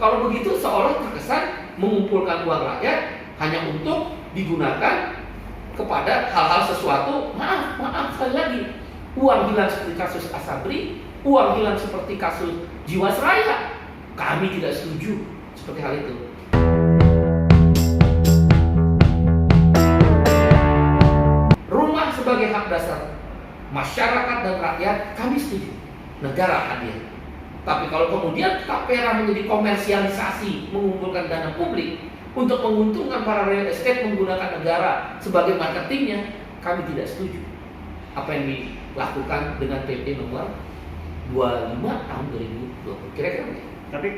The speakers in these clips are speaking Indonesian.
kalau begitu seolah terkesan mengumpulkan uang rakyat hanya untuk digunakan kepada hal-hal sesuatu. Maaf sekali lagi, uang hilang seperti kasus Asabri, uang hilang seperti kasus Jiwasraya. Kami tidak setuju seperti hal itu. Rumah sebagai hak dasar masyarakat dan rakyat, kami setuju. Negara hadir. Tapi kalau kemudian tapera menjadi komersialisasi, mengumpulkan dana publik untuk menguntungkan para real estate menggunakan negara sebagai marketingnya, kami tidak setuju. Apa yang dilakukan dengan PP nomor 25 tahun 2020. Kira-kira begitu. Tapi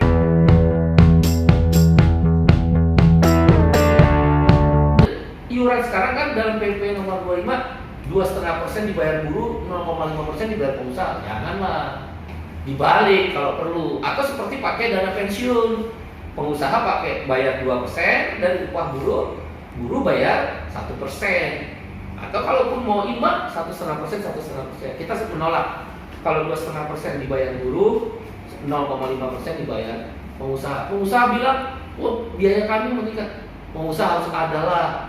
iuran sekarang kan dalam PP nomor 25 2,5% dibayar buruh, 0,5% dibayar pengusaha. Janganlah, dibalik kalau perlu. Atau seperti pakai dana pensiun, pengusaha pakai bayar 2% dari upah buruh, buruh bayar 1%. Atau kalaupun mau imbang 1,5%, 1,5%. Kita menolak kalau 2,5% dibayar buruh, 0,5% dibayar pengusaha. Pengusaha bilang, oh biaya kami meningkat. Pengusaha harus adalah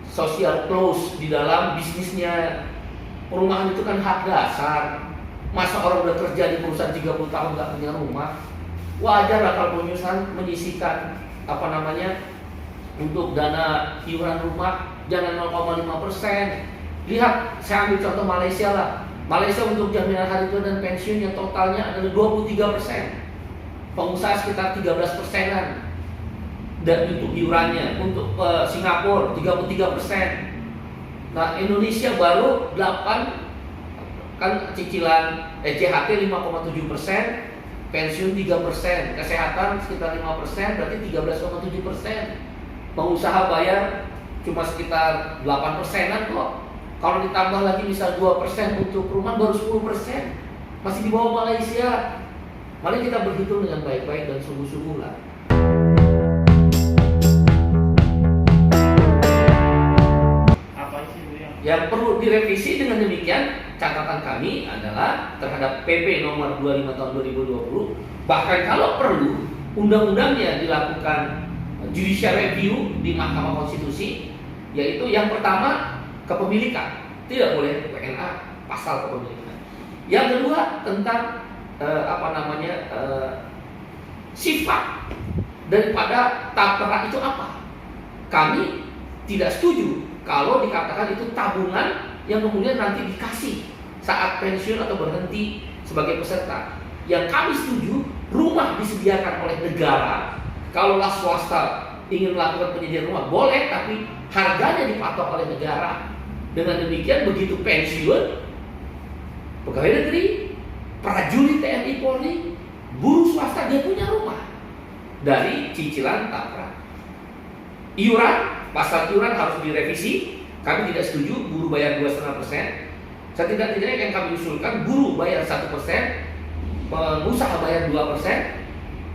social clause di dalam bisnisnya. Perumahan itu kan hak dasar. Masa orang udah kerja di perusahaan 30 tahun nggak punya rumah? Wajar lah kalau perusahaan menyisihkan untuk dana iuran rumah jangan 0,5%. Lihat, saya ambil contoh Malaysia lah. Malaysia untuk jaminan hari tua dan pensiun yang totalnya adalah 23%. Pengusaha sekitar 13%-an. Dan untuk iurannya, untuk Singapura 33%. Nah, Indonesia baru 8, kan cicilan CHT 5,7%, pensiun 3%, kesehatan sekitar 5%, berarti 13,7%. Pengusaha bayar cuma sekitar 8%-an kok. Kalau ditambah lagi misal 2% untuk perumahan baru 10%. Masih di bawah Malaysia. Mari kita berhitung dengan baik-baik dan sungguh-sungguh lah. Yang perlu direvisi dengan demikian, catatan kami adalah terhadap PP nomor 25 tahun 2020, bahkan kalau perlu undang-undangnya dilakukan judicial review di Mahkamah Konstitusi, yaitu yang pertama kepemilikan, tidak boleh PNA pasal kepemilikan. Yang kedua tentang sifat daripada tapera itu apa? Kami tidak setuju kalau dikatakan itu tabungan yang kemudian nanti dikasih saat pensiun atau berhenti sebagai peserta. Yang kami setuju, rumah disediakan oleh negara. Kalaulah swasta ingin melakukan penyediaan rumah, boleh, tapi harganya dipatok oleh negara. Dengan demikian, begitu pensiun, pegawai negeri, prajurit TNI Polri, buruh swasta, dia punya rumah dari cicilan tapera. Iuran, pasal iuran harus direvisi. Kami tidak setuju buruh bayar 2,5%. Setidak-tidaknya yang kami usulkan, buruh bayar 1%, pengusaha bayar 2%,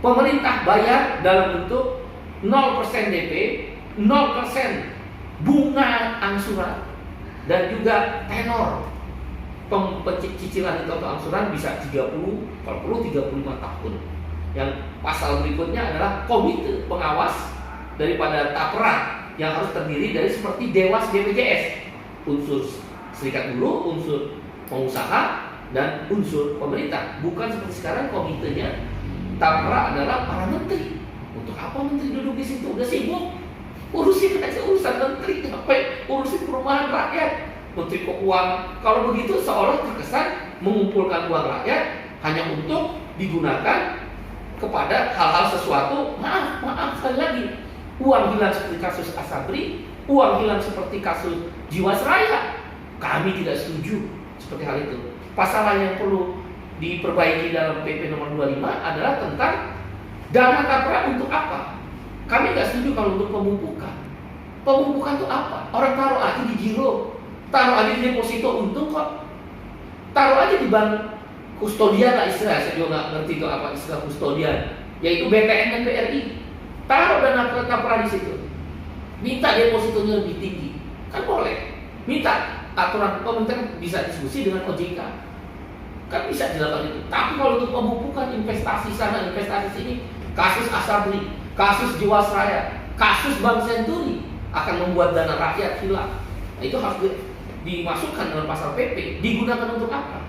pemerintah bayar dalam bentuk 0% DP, 0% bunga angsuran, dan juga tenor cicilan itu atau angsuran bisa 30, kalau perlu 35 tahun. Yang pasal berikutnya adalah komite pengawas daripada tapera yang harus terdiri dari seperti Dewas BPJS, unsur serikat buruh, unsur pengusaha, dan unsur pemerintah. Bukan seperti sekarang komitenya tapera adalah para menteri. Untuk apa menteri duduk di situ? Udah sibuk, urusin aja urusan menteri, ngapain urusin perumahan rakyat? Menteri Keuangan. Kalau begitu seolah terkesan mengumpulkan uang rakyat hanya untuk digunakan kepada hal-hal sesuatu. Maaf sekali lagi, uang hilang seperti kasus Asabri, uang hilang seperti kasus Jiwasraya. Kami tidak setuju seperti hal itu. Pasal lain yang perlu diperbaiki dalam PP nomor 25 adalah tentang dana tapera untuk apa? Kami tidak setuju kalau untuk pemumpukan. Pemumpukan itu apa? Orang taruh aja di giro, taruh aja di deposito, untung kok. Taruh aja di bank kustodian lah istilah, saya juga nggak ngerti itu apa istilah kustodian, yaitu BTN dan BRI. Taruh dana tapera di situ. Minta depositonya lebih tinggi, kan boleh. Minta aturan pemerintah bisa diskusi dengan OJK, kan bisa dilakukan itu. Tapi kalau untuk pembukukan investasi sana investasi sini, kasus Asabri, kasus Jiwasraya, kasus Bank Senturi akan membuat dana rakyat hilang. Nah, itu harus dimasukkan dalam pasal PP. Digunakan untuk apa?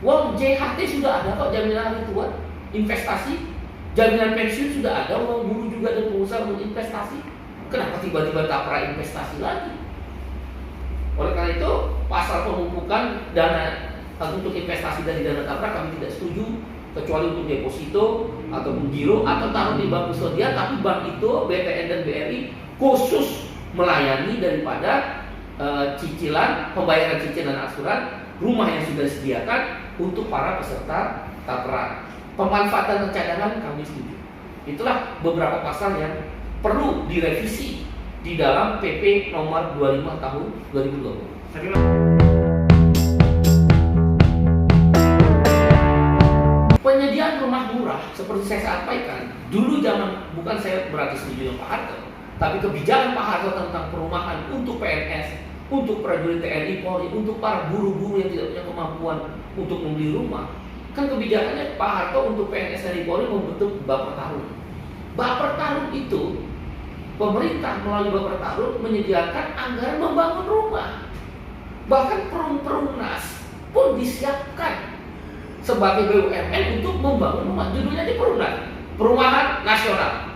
Wong JHT sudah ada kok, jaminan hari tua, investasi, jaminan pensiun sudah ada, uang guru juga dan pengusaha untuk investasi. Kenapa tiba-tiba tapra investasi lagi? Oleh karena itu, pasal penumpukan dana untuk investasi dari dana tapra kami tidak setuju, kecuali untuk deposito atau giro atau taruh di bank kustodia, tapi bank itu BPN dan BRI khusus melayani daripada cicilan, pembayaran cicilan angsuran rumah yang sudah disediakan untuk para peserta tapra. Pemanfaatan cadangan kami setuju. Itulah beberapa pasal yang perlu direvisi di dalam PP nomor 25 tahun 2020. Penyediaan rumah murah seperti saya sampaikan dulu, zaman bukan saya berarti setuju dengan Pak Harto, tapi kebijakan Pak Harto tentang perumahan untuk PNS, untuk prajurit TNI Polri, untuk para buruh-buruh yang tidak punya kemampuan untuk membeli rumah. Kan kebijakannya Pak Harto untuk PNS TNI Polri membentuk Baper Tarung. Baper Tarung itu pemerintah melalui Baper Tarung menyediakan anggaran membangun rumah. Bahkan Perumnas pun disiapkan sebagai BUMN untuk membangun rumah. Judulnya di Perumnas, Perumahan Nasional.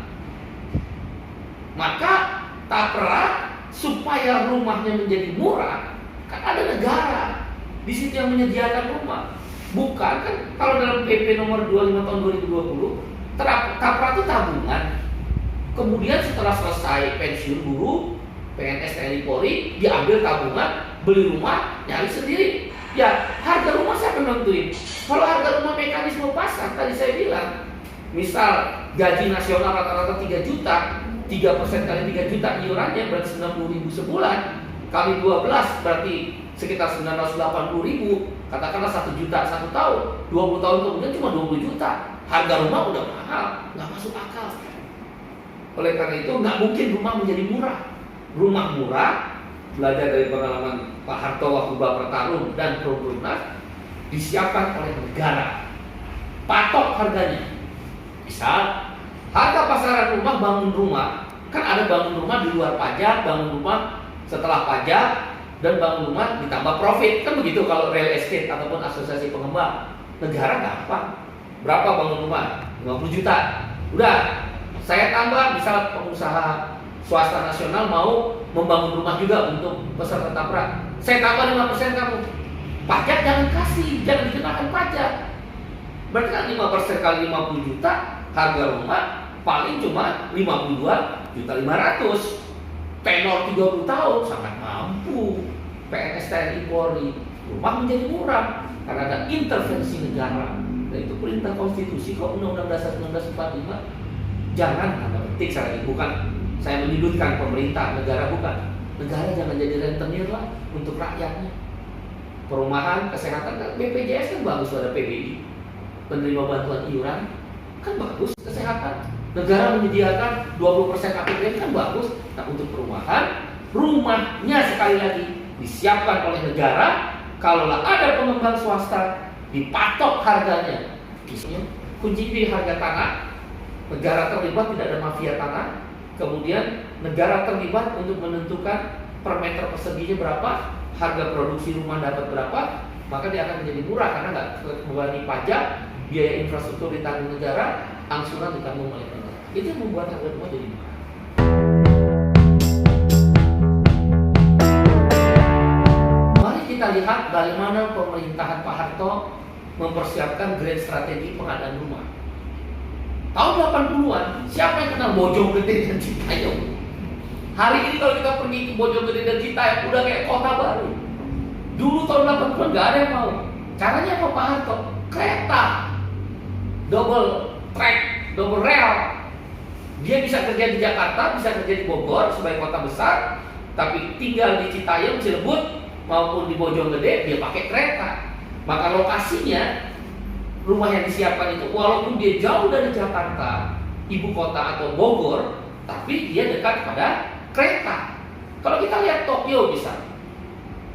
Maka tapra supaya rumahnya menjadi murah, kan ada negara di situ yang menyediakan rumah. Bukan kan, kalau dalam PP nomor 25 tahun 2020, tapra itu tabungan. Kemudian setelah selesai pensiun guru, PNS TNI Polri, diambil tabungan, beli rumah, nyari sendiri. Ya, harga rumah siapa yang nentuin? Kalau harga rumah mekanisme pasar, tadi saya bilang, misal gaji nasional rata-rata 3 juta, 3% kali 3 juta iurannya berarti 90.000 sebulan, kali 12 berarti sekitar 980.000, katakanlah 1 juta 1 tahun, 20 tahun kemudian cuma 20 juta. Harga rumah udah mahal, nggak masuk akal. Oleh karena itu nggak mungkin rumah menjadi murah. Rumah murah, belajar dari pengalaman Pak Harto waktu Baper Tarung dan Perumnas, disiapkan oleh negara. Patok harganya. Misal harga pasaran rumah, bangun rumah, kan ada bangun rumah di luar pajak, bangun rumah setelah pajak, dan bangun rumah ditambah profit. Kan begitu kalau real estate ataupun asosiasi pengembang. Negara gampang. Berapa bangun rumah? 50 juta. Udah, saya tambah, misal pengusaha swasta nasional mau membangun rumah juga untuk peserta tapra, saya tambah 5% kamu. Pajak jangan kasih, jangan dikenakan pajak. Berarti kan 5% kali 50 juta, harga rumah paling cuma 52.500.000. Tenor 30 tahun sangat mampu. PNS TNI Polri, rumah menjadi murah karena ada intervensi negara. Dan itu perintah konstitusi kok, Undang-Undang Dasar 1945. Jangan tanda petik saya lagi, bukan saya menyudutkan pemerintah, negara bukan. Negara jangan jadi rentenir lah untuk rakyatnya. Perumahan, kesehatan, kan BPJS kan bagus, ada PBI, penerima bantuan iuran kan bagus. Kesehatan, negara menyediakan 20% APBN kan bagus. Nah, untuk perumahan, rumahnya sekali lagi disiapkan oleh negara. Kalaulah ada pengembang swasta, dipatok harganya. Kunci di harga tanah, negara terlibat, tidak ada mafia tanah. Kemudian negara terlibat untuk menentukan per meter perseginya berapa, harga produksi rumah dapat berapa, maka dia akan menjadi murah karena nggak terbebani pajak, biaya infrastruktur ditanggung negara, angsuran ditanggung oleh negara. Itu yang membuat harga rumah jadi murah. Mari kita lihat bagaimana pemerintahan Pak Harto mempersiapkan grand strategi pengadaan rumah. Tahun 80-an, siapa yang kenal Bojonggede dan Citayam? Hari ini kalau kita pergi ke Bojonggede dan Citayam, udah kayak kota baru. Dulu tahun 80-an nggak ada yang mau. Caranya apa Pak Harto? Kereta, double track, double rail. Dia bisa kerja di Jakarta, bisa kerja di Bogor sebagai kota besar, tapi tinggal di Citayam, Cirebon maupun di Bojonggede dia pakai kereta. Maka lokasinya, rumah yang disiapkan itu walaupun dia jauh dari Jakarta, ibu kota atau Bogor, tapi dia dekat pada kereta. Kalau kita lihat Tokyo misalnya,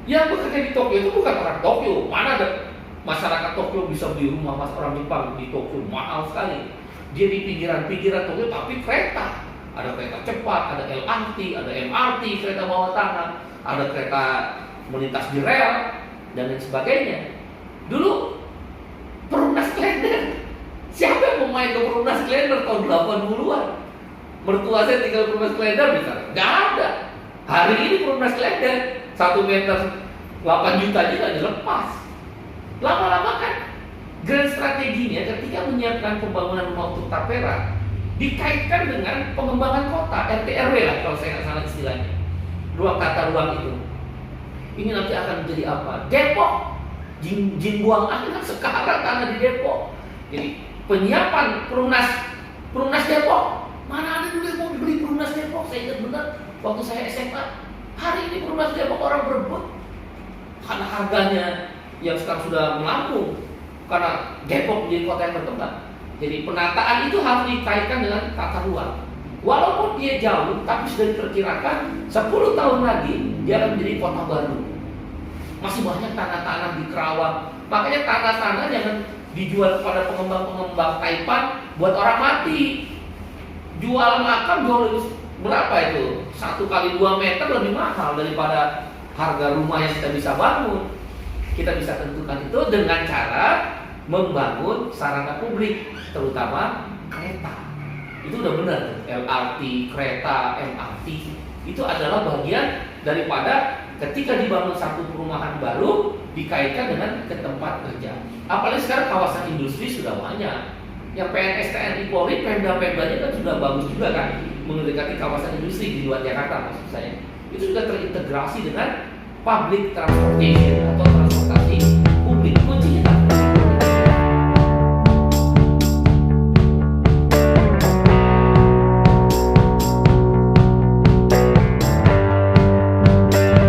yang bekerja di Tokyo itu bukan orang Tokyo. Mana ada masyarakat Tokyo bisa beli rumah, mas orang Jepang di Tokyo mahal sekali. dia di pinggiran-pinggiran tapi kereta. Ada kereta cepat, ada LRT, ada MRT, kereta bawah tanah, ada kereta melintas di rel, dan lain sebagainya. Dulu Perumnas Klender, siapa yang mau main ke Perumnas Klender tahun 80-an? Mertua saya tinggal Perumnas Klender misalnya, nggak ada. Hari ini Perumnas Klender 1 meter 8 juta aja nggak dilepas. Lama-lama kan grand strateginya ketika menyiapkan pembangunan rumah untuk Tapera dikaitkan dengan pengembangan kota, RT/RW lah kalau saya nggak salah istilahnya. Ruang tata ruang itu. Ini nanti akan menjadi apa? Depok, jin buang air sekarang tanah di Depok. Jadi penyiapan Perumnas Depok. Mana ada dulu yang mau beli Perumnas Depok? Saya ingat benar waktu saya SMA. Hari ini Perumnas Depok orang berebut karena harganya yang sekarang sudah melambung, karena Depok menjadi kota yang berkembang. Jadi penataan itu harus dikaitkan dengan tata ruang. Walaupun dia jauh, tapi sudah diperkirakan 10 tahun lagi dia akan menjadi kota baru. Masih banyak tanah-tanah di Kerawang. Makanya tanah-tanah jangan dijual kepada pengembang-pengembang Taipan buat orang mati. Jual makam berapa itu? 1 kali 2 meter lebih mahal daripada harga rumah yang kita bisa bangun. Kita bisa tentukan itu dengan cara membangun sarana publik, terutama kereta. Itu udah benar, LRT, kereta, MRT. Itu adalah bagian daripada ketika dibangun satu perumahan baru dikaitkan dengan ke tempat kerja. Apalagi sekarang kawasan industri sudah banyak. Yang PNS, TNI, Polri, Pemda-Pemdanya kan sudah bagus juga kan, mendekati kawasan industri di luar Jakarta maksud saya. Itu sudah terintegrasi dengan public transportation atau